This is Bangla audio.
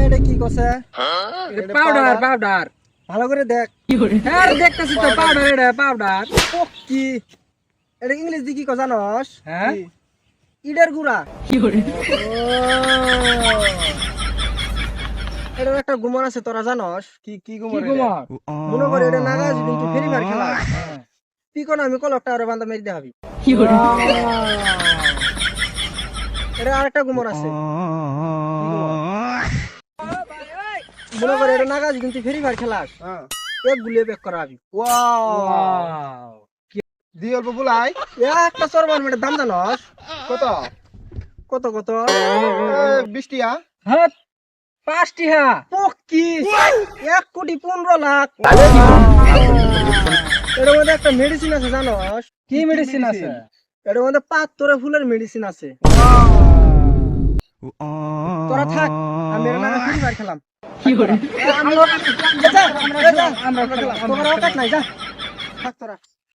এটা কি কছে? পাউডার পাউডার ভালো করে দেখ। হ্যাঁ দেখতেছি তো পাউডার এটা পাউডার ও কি এটা ইংলিশ দি কি কো জানোস? হ্যাঁ ইডের গুড়া। এটার একটা গুমর আছে তোরা জানোস? কি কি গুমর কুমার মনে করে এটা নাগাজ কিন্তু ফেরি মার খেলা। পিকো না আমি কলকটা আরে বান্দা মেরে দেখাবি। এটা আরেকটা গুমর আছে। মনে করে এটা নাগাজ কিন্তু ফেরি মার খেলাস। হ্যাঁ এক গুলিয়ে বেক করাবি। ওয়াও দি অল্প বুলাই একটা সরবার মেয়ের দাম জানোস? কত কত কত? 20 টিয়া হ্যাঁ 5টি হ্যাঁ পক্কি 1,15,00,000 এর মধ্যে একটা মেডিসিন আছে জানোস? কি মেডিসিন আছে এর মধ্যে পাত্তরে ফুলের মেডিসিন আছে। তোরা থাক আমি এর নামে ফ্রি ফায়ার খেলাম। কি করে আমরা তোমরা কাট নাই যা থাক তোরা।